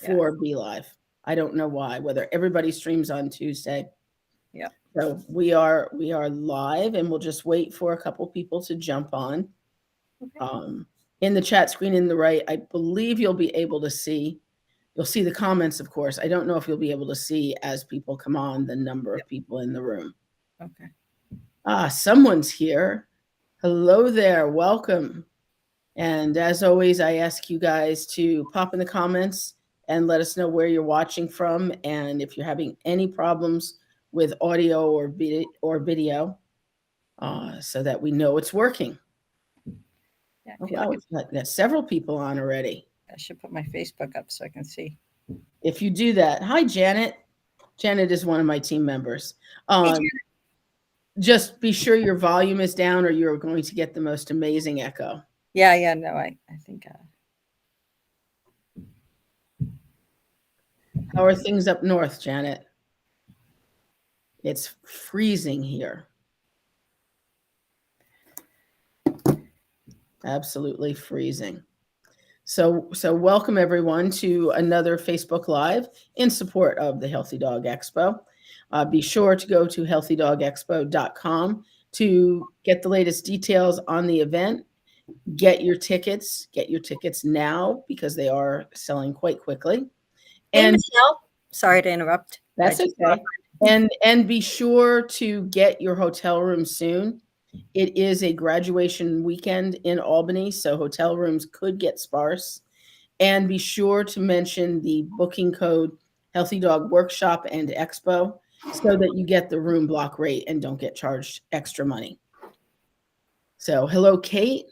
for Be Live. I don't know why, whether everybody streams on Tuesday. Yeah. So we are live, and we'll just wait for a couple people to jump on. Okay. In the chat screen in the right, I believe you'll be able to see. You'll see the comments, of course. I don't know if you'll be able to see as people come on the number of people in the room. Okay. Someone's here. Hello there. Welcome. And as always, I ask you guys to pop in the comments and let us know where you're watching from, and if you're having any problems with audio or video, so that we know it's working. Yeah, wow, like got several people on already. I should put my Facebook up so I can see. If you do that. Hi, Janet. Janet is one of my team members. Hey, just be sure your volume is down, or you're going to get the most amazing echo. Yeah, no, I think. How are things up north, Janet? It's freezing here. Absolutely freezing. So welcome everyone to another Facebook Live in support of the Healthy Dog Expo. Be sure to go to healthydogexpo.com to get the latest details on the event. Get your tickets now, because they are selling quite quickly. And Michelle, sorry to interrupt. That's okay. And be sure to get your hotel room soon. It is a graduation weekend in Albany, so hotel rooms could get sparse. And be sure to mention the booking code Healthy Dog Workshop and Expo, so that you get the room block rate and don't get charged extra money. So hello, Kate.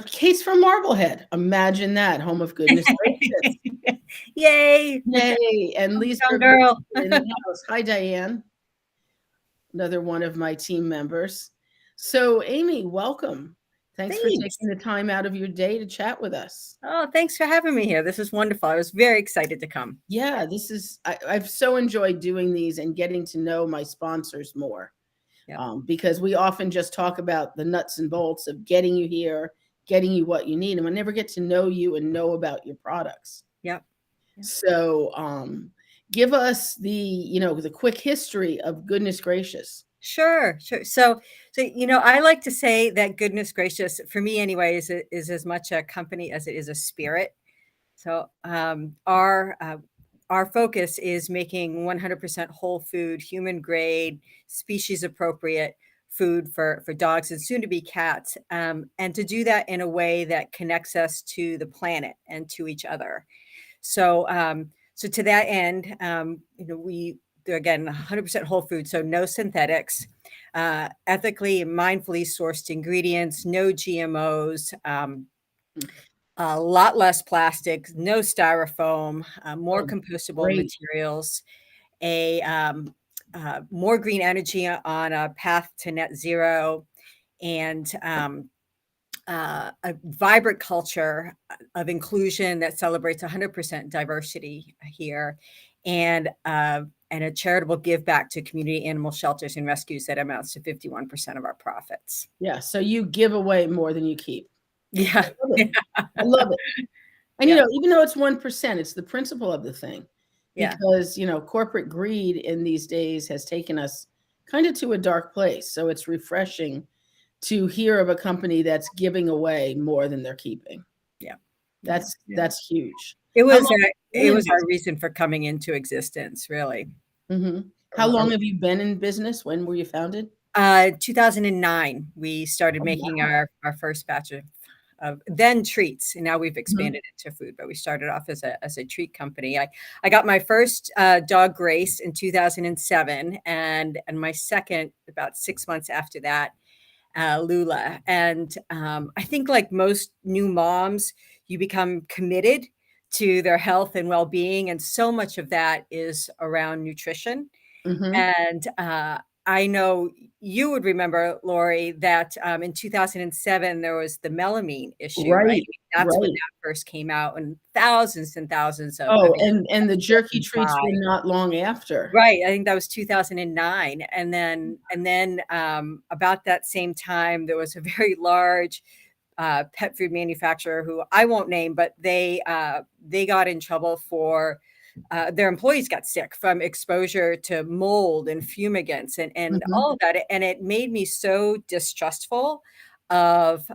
Kate's from Marblehead. Imagine that, home of goodness gracious. Yay! And Lisa girl. in the house. Hi, Diane. Another one of my team members. So Amy, welcome. Thanks for taking the time out of your day to chat with us. Oh, thanks for having me here. This is wonderful. I was very excited to come. Yeah, I've so enjoyed doing these and getting to know my sponsors more. Yeah. Because we often just talk about the nuts and bolts of getting you here, getting you what you need, and we never get to know you and know about your products. Yep. So give us the quick history of Goodness Gracious. Sure. So I like to say that Goodness Gracious, for me anyway, is as much a company as it is a spirit. So our focus is making 100% whole food, human grade, species appropriate food for dogs and soon to be cats. And to do that in a way that connects us to the planet and to each other. So to that end, we do, again, 100% whole food. So no synthetics, ethically and mindfully sourced ingredients, no GMOs, a lot less plastic, no styrofoam, more compostable materials, more green energy on a path to net zero, and a vibrant culture of inclusion that celebrates 100% diversity here, and a charitable give back to community animal shelters and rescues that amounts to 51% of our profits. Yeah, so you give away more than you keep. Yeah. I love it. And, even though it's 1%, it's the principle of the thing. Because, corporate greed in these days has taken us kind of to a dark place. So it's refreshing to hear of a company that's giving away more than they're keeping. Yeah. That's huge. It was our reason for coming into existence, really. Mm-hmm. How long have you been in business? When were you founded? 2009. We started making our first batch of then treats, and now we've expanded into food, but we started off as a treat company. I got my first dog, Grace, in 2007, and my second about 6 months after that, Lula. And I think, like most new moms, you become committed to their health and well-being, and so much of that is around nutrition. And I know you would remember, Lori, that in 2007 there was the melamine issue, right? That's when that first came out, and thousands of and the jerky treats were not long after. Right. I think that was 2009, and then about that same time there was a very large pet food manufacturer who I won't name, but they got in trouble for their employees got sick from exposure to mold and fumigants and Mhm. all of that. And it made me so distrustful of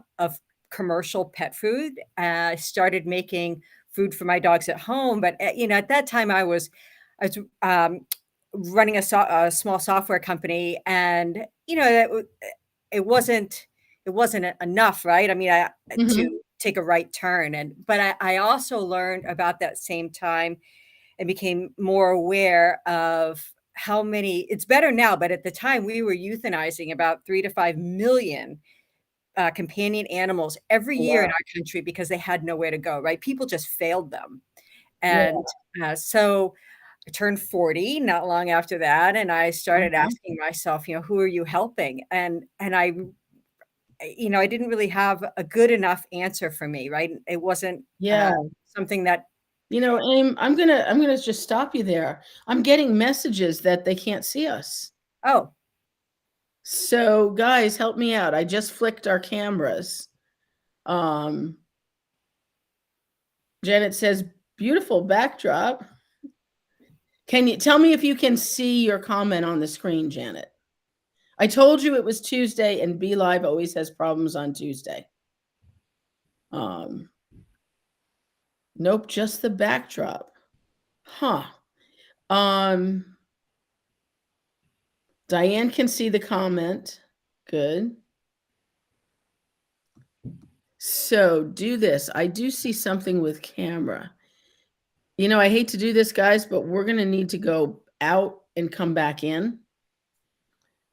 commercial pet food. I started making food for my dogs at home, but at that time I was running a small software company, and it wasn't enough, right? I mean, Mhm. to take a right turn, but I also learned about that same time and became more aware of how many. It's better now, but at the time we were euthanizing about 3 to 5 million companion animals every year in Wow. our country because they had nowhere to go, right? People just failed them. Yeah. And so I turned 40 not long after that, and I started Uh-huh. asking myself, who are you helping? And I didn't really have a good enough answer for me, right? It wasn't Yeah. something that, Aim, I'm gonna just stop you there. I'm getting messages that they can't see us. oh, So, guys, help me out. I just flicked our cameras. Um, Janet says, "Beautiful backdrop." Can you tell me if you can see your comment on the screen, Janet? I told you it was Tuesday, and Be Live always has problems on Tuesday. Um, nope, just the backdrop. Huh. Um, Diane can see the comment. Good. So do this. I do see something with camera. I hate to do this, guys, but we're going to need to go out and come back in.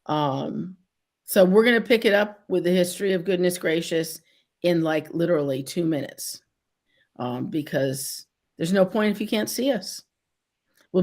So we're going to pick it up with the history of goodness gracious in like literally 2 minutes, because there's no point if you can't see us.